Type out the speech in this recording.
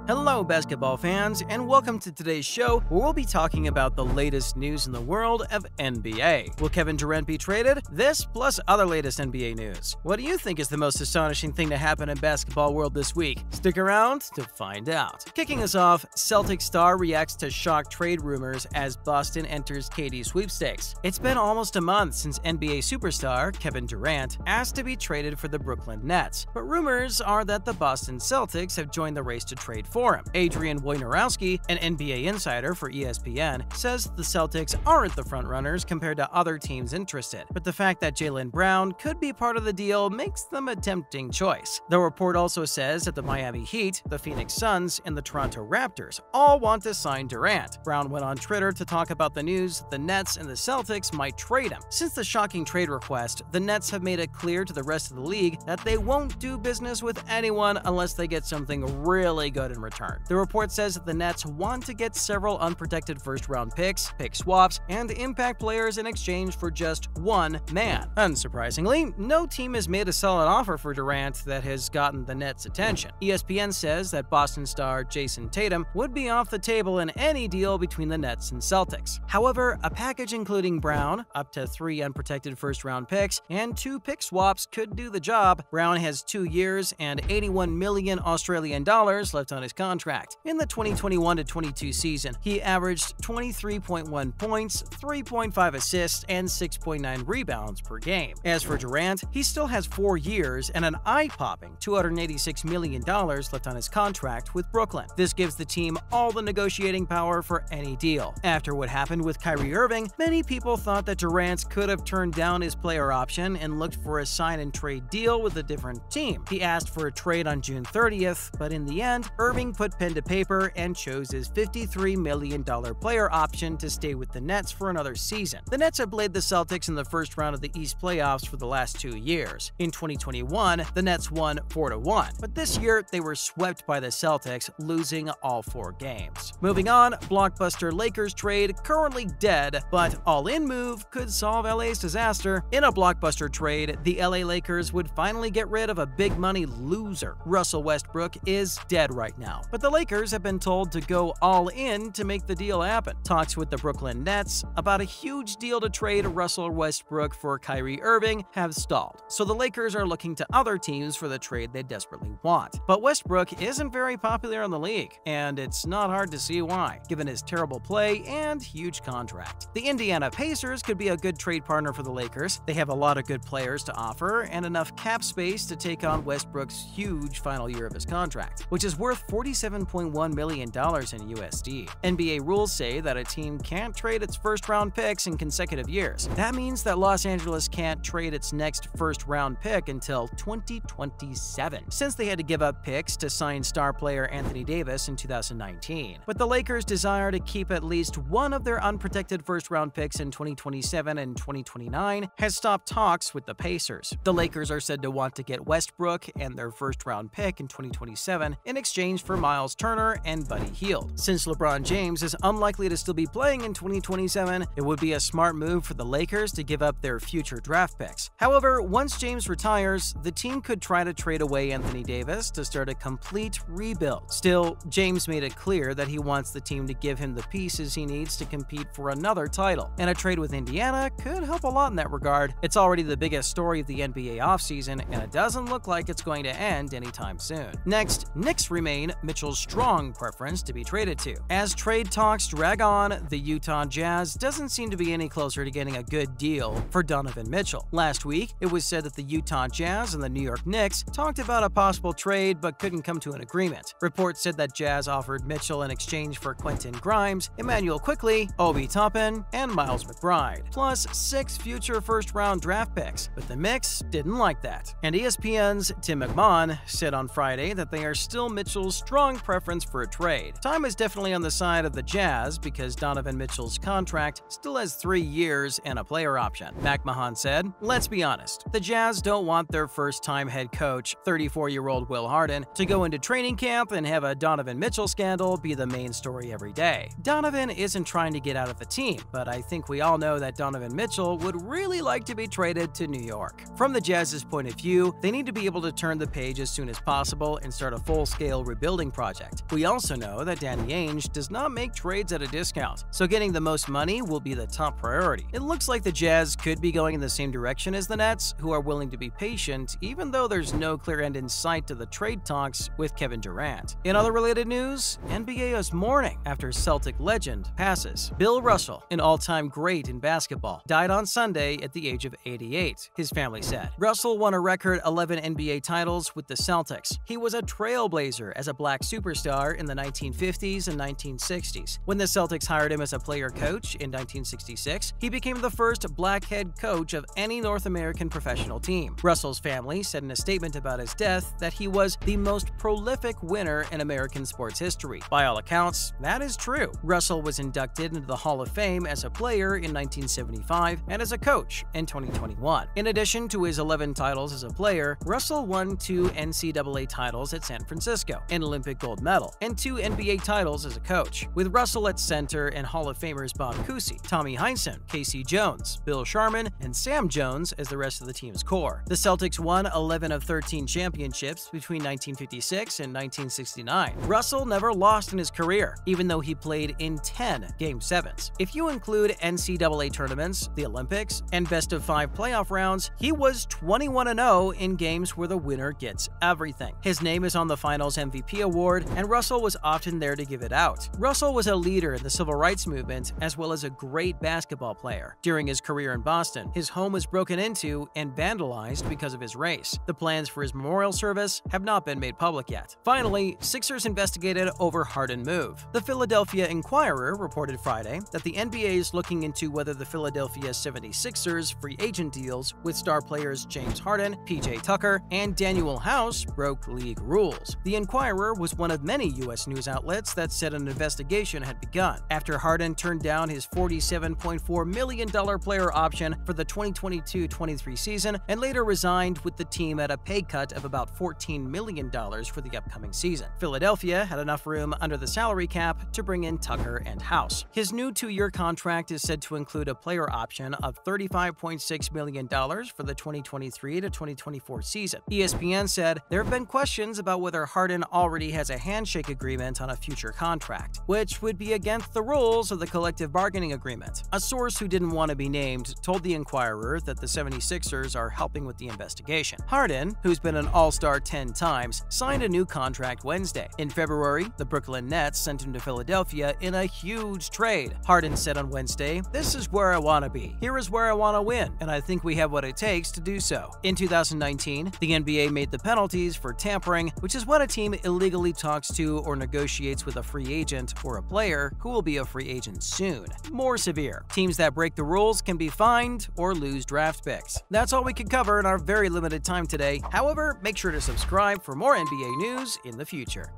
Hello, basketball fans, and welcome to today's show where we'll be talking about the latest news in the world of NBA. Will Kevin Durant be traded? This plus other latest NBA news. What do you think is the most astonishing thing to happen in basketball world this week? Stick around to find out. Kicking us off, Celtics star reacts to shock trade rumors as Boston enters KD sweepstakes. It's been almost a month since NBA superstar Kevin Durant asked to be traded for the Brooklyn Nets, but rumors are that the Boston Celtics have joined the race to trade for him. Adrian Wojnarowski, an NBA insider for ESPN, says the Celtics aren't the frontrunners compared to other teams interested, but the fact that Jaylen Brown could be part of the deal makes them a tempting choice. The report also says that the Miami Heat, the Phoenix Suns, and the Toronto Raptors all want to sign Durant. Brown went on Twitter to talk about the news that the Nets and the Celtics might trade him. Since the shocking trade request, the Nets have made it clear to the rest of the league that they won't do business with anyone unless they get something really good in return. The report says that the Nets want to get several unprotected first-round picks, pick swaps, and impact players in exchange for just one man. Unsurprisingly, no team has made a solid offer for Durant that has gotten the Nets' attention. ESPN says that Boston star Jayson Tatum would be off the table in any deal between the Nets and Celtics. However, a package including Brown, up to 3 unprotected first-round picks, and 2 pick swaps could do the job. Brown has 2 years and 81 million Australian dollars left on his contract. In the 2021-22 season, he averaged 23.1 points, 3.5 assists, and 6.9 rebounds per game. As for Durant, he still has 4 years and an eye-popping $286 million left on his contract with Brooklyn. This gives the team all the negotiating power for any deal. After what happened with Kyrie Irving, many people thought that Durant could have turned down his player option and looked for a sign-and-trade deal with a different team. He asked for a trade on June 30th, but in the end, Irving put pen to paper and chose his $53 million player option to stay with the Nets for another season. The Nets have played the Celtics in the first round of the East playoffs for the last 2 years. In 2021, the Nets won 4-1, but this year they were swept by the Celtics, losing all 4 games. Moving on, blockbuster Lakers trade currently dead, but all-in move could solve LA's disaster. In a blockbuster trade, the LA Lakers would finally get rid of a big-money loser. Russell Westbrook is dead right now, but the Lakers have been told to go all in to make the deal happen. Talks with the Brooklyn Nets about a huge deal to trade Russell Westbrook for Kyrie Irving have stalled, so the Lakers are looking to other teams for the trade they desperately want. But Westbrook isn't very popular in the league, and it's not hard to see why, given his terrible play and huge contract. The Indiana Pacers could be a good trade partner for the Lakers. They have a lot of good players to offer and enough cap space to take on Westbrook's huge final year of his contract, which is worth $47.1 million in USD. NBA rules say that a team can't trade its first-round picks in consecutive years. That means that Los Angeles can't trade its next first-round pick until 2027, since they had to give up picks to sign star player Anthony Davis in 2019. But the Lakers' desire to keep at least one of their unprotected first-round picks in 2027 and 2029 has stopped talks with the Pacers. The Lakers are said to want to get Westbrook and their first-round pick in 2027 in exchange for Miles Turner and Buddy Hield. Since LeBron James is unlikely to still be playing in 2027, it would be a smart move for the Lakers to give up their future draft picks. However, once James retires, the team could try to trade away Anthony Davis to start a complete rebuild. Still, James made it clear that he wants the team to give him the pieces he needs to compete for another title, and a trade with Indiana could help a lot in that regard. It's already the biggest story of the NBA offseason, and it doesn't look like it's going to end anytime soon. Next, Knicks remain Mitchell's strong preference to be traded to. As trade talks drag on, the Utah Jazz doesn't seem to be any closer to getting a good deal for Donovan Mitchell. Last week, it was said that the Utah Jazz and the New York Knicks talked about a possible trade but couldn't come to an agreement. Reports said that Jazz offered Mitchell in exchange for Quentin Grimes, Emmanuel Quickley, Obi Toppin, and Miles McBride, plus 6 future first-round draft picks, but the Knicks didn't like that. And ESPN's Tim McMahon said on Friday that they are still Mitchell's strong preference for a trade. Time is definitely on the side of the Jazz because Donovan Mitchell's contract still has 3 years and a player option. McMahon said, "Let's be honest, the Jazz don't want their first-time head coach, 34-year-old Will Harden, to go into training camp and have a Donovan Mitchell scandal be the main story every day. Donovan isn't trying to get out of the team, but I think we all know that Donovan Mitchell would really like to be traded to New York. From the Jazz's point of view, they need to be able to turn the page as soon as possible and start a full-scale rebuild building project. We also know that Danny Ainge does not make trades at a discount, so getting the most money will be the top priority. It looks like the Jazz could be going in the same direction as the Nets, who are willing to be patient even though there's no clear end in sight to the trade talks with Kevin Durant. In other related news, NBA is mourning after Celtic legend passes. Bill Russell, an all-time great in basketball, died on Sunday at the age of 88, his family said. Russell won a record 11 NBA titles with the Celtics. He was a trailblazer as a black superstar in the 1950s and 1960s. When the Celtics hired him as a player coach in 1966, he became the first black head coach of any North American professional team. Russell's family said in a statement about his death that he was the most prolific winner in American sports history. By all accounts, that is true. Russell was inducted into the Hall of Fame as a player in 1975 and as a coach in 2021. In addition to his 11 titles as a player, Russell won 2 NCAA titles at San Francisco, an Olympic gold medal, and 2 NBA titles as a coach. With Russell at center and Hall of Famers Bob Cousy, Tommy Heinsohn, Casey Jones, Bill Sharman, and Sam Jones as the rest of the team's core. The Celtics won 11 of 13 championships between 1956 and 1969. Russell never lost in his career, even though he played in 10 Game 7s. If you include NCAA tournaments, the Olympics, and best-of-5 playoff rounds, he was 21-0 in games where the winner gets everything. His name is on the Finals MVP award, and Russell was often there to give it out. Russell was a leader in the civil rights movement as well as a great basketball player. During his career in Boston, his home was broken into and vandalized because of his race. The plans for his memorial service have not been made public yet. Finally, Sixers investigated over Harden move. The Philadelphia Inquirer reported Friday that the NBA is looking into whether the Philadelphia 76ers free agent deals with star players James Harden, PJ Tucker, and Daniel House broke league rules. The Inquirer was one of many U.S. news outlets that said an investigation had begun after Harden turned down his $47.4 million player option for the 2022-23 season and later resigned with the team at a pay cut of about $14 million for the upcoming season. Philadelphia had enough room under the salary cap to bring in Tucker and House. His new 2-year contract is said to include a player option of $35.6 million for the 2023-2024 season. ESPN said there have been questions about whether Harden already has a handshake agreement on a future contract, which would be against the rules of the collective bargaining agreement. A source who didn't want to be named told the Inquirer that the 76ers are helping with the investigation. Harden, who's been an All-Star 10 times, signed a new contract Wednesday. In February, the Brooklyn Nets sent him to Philadelphia in a huge trade. Harden said on Wednesday, "This is where I want to be. Here is where I want to win, and I think we have what it takes to do so." In 2019, the NBA made the penalties for tampering, which is when a team illegally talks to or negotiates with a free agent or a player who will be a free agent soon, more severe. Teams that break the rules can be fined or lose draft picks. That's all we could cover in our very limited time today. However, make sure to subscribe for more NBA news in the future.